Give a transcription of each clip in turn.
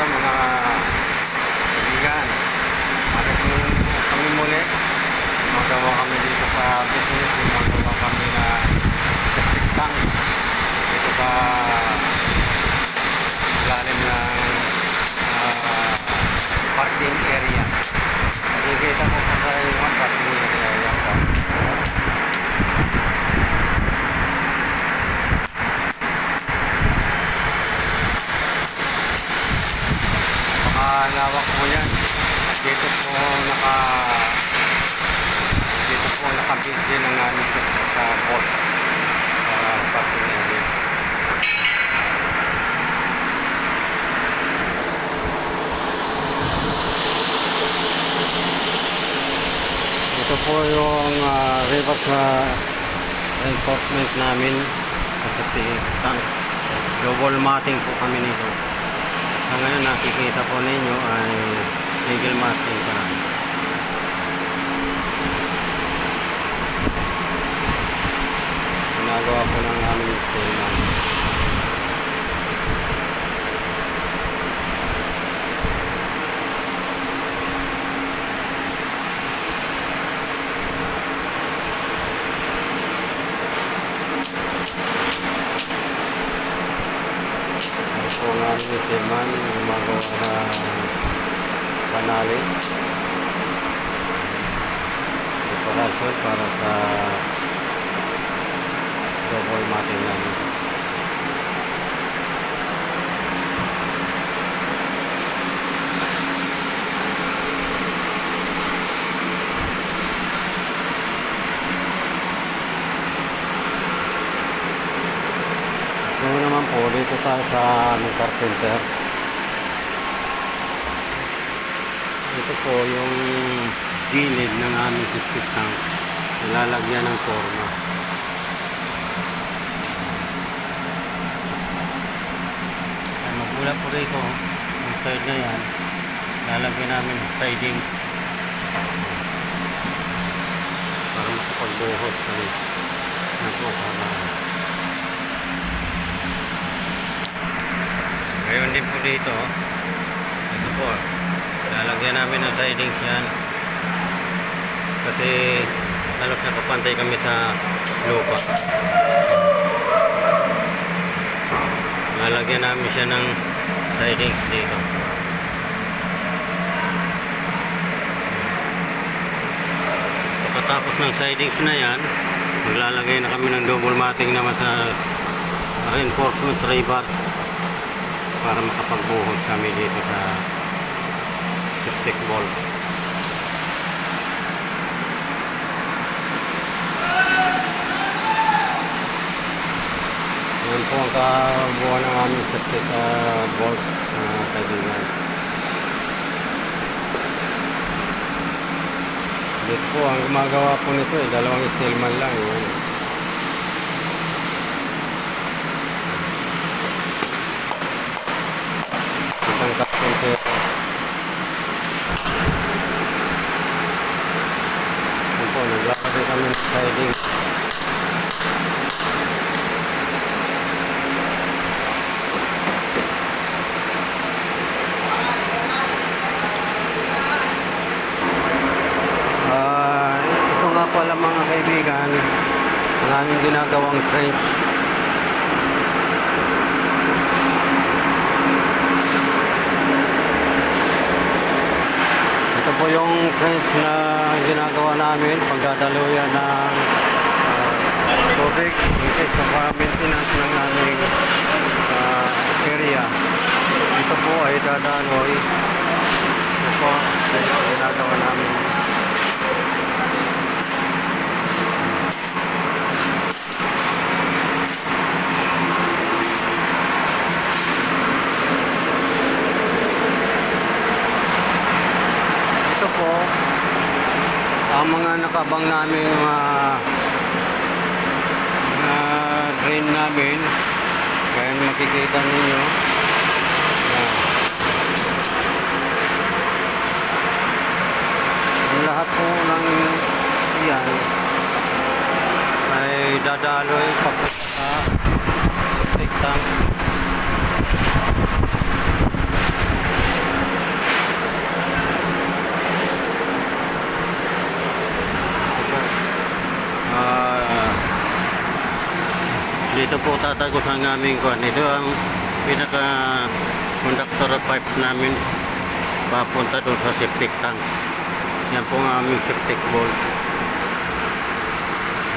umaga mga kaibigan. Bakit kami muli? Magawa kami dito sa business. Magawa kami na septic tank dito sa ilalim ng parking area. Nakikita ko pa sa yung parking area yan pa. Lawak po yan. Dito po nakabis din ang aming sa port sa parking area. Ito po yung reverse na reinforcement namin sa septic tank. Double matting po kami nito. Sa ngayon nakikita po ninyo ay single matting pa lang. Ginagawa po ng aming stayman. Kung aming stayman gumagawa ng kanali preparasyon para sa double matting namin. Ngayon naman po dito tayo sa carpenter. Ito po yung gilid ng aming septic tank, nilalagyan ng forma. Ay, magula po rito yung side na yan, lalagyan namin sidings para makapagbuhos kami ng forma. Ngayon din po dito, ito po, lalagyan namin ng sidings yan kasi halos nakapantay kami sa lupa. Lalagyan namin siya ng sidings dito. Pagkatapos ng sidings na yan, maglalagay na kami ng double matting naman sa reinforcement rebars para makapagbuhos kami dito sa septic wall. Yan po ang kabuuan ng aming septic wall, kaibigan. Dito po ang gumagawa po nito dalawang stillman lang. Isang carpenter. Yan po, naglalagay kami ng siding. Ito nga pala mga kaibigan, ang aming ginagawang trench. Ito po yung trench na ginagawa namin pagdadaluyan ng tubig sa maintenance ng aming area. Ito po ay dadaloy. Ito po ay ginagawa namin. Ito po ang mga nakabang namin drain namin. Kaya makikita ninyo. Ang lahat po ng yan ay dadaloy papunta sa septic tank. Dito po tatagos ang aming kuan. Ito ang pinaka conductor of pipes namin papunta doon sa septic tank. Yan po ang aming septic bowl.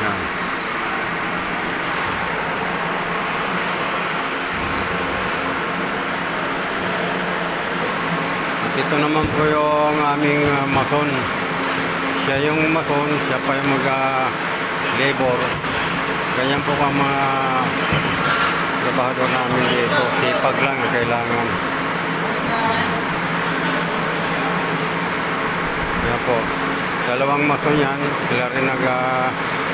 Yan. At ito naman po yung aming mason. Siya yung mason, siya pa yung labor. Ganyan po ang mga trabahador namin dito. Sipag lang ang kailangan. Yan po. Dalawang mason yan. Sila rin nag-labor.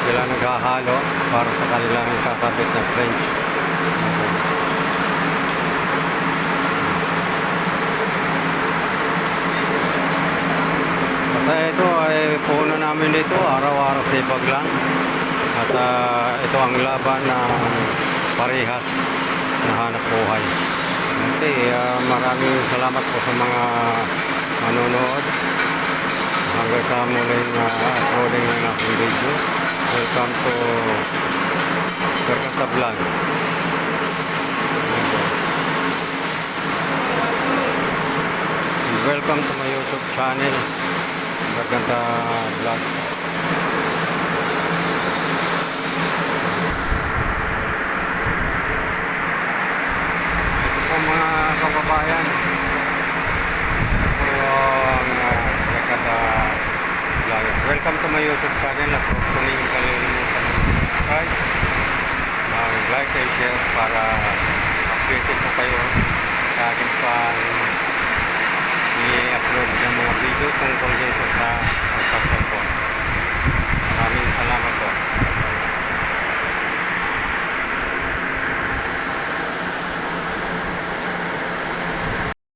Sila naghahalo para sa kanilang kakabit na trench. Basta ito ay puno namin dito. Araw-araw sipag lang. At ito ang laban ng parehas na hanap buhay. Okay, maraming salamat po sa mga manonood. Hanggang sa muling uploading ng aking video. Welcome to Garganta Vlog. Welcome to my YouTube channel, Garganta Vlog. Ito po mga kababayan. Ito po yung Garganta Vlog. Welcome to my YouTube channel. At huwag po niyong kalimutan mag-subscribe, mag-like and share para updated po kayo sa aking pang i-upload ng mga video tungkol dito sa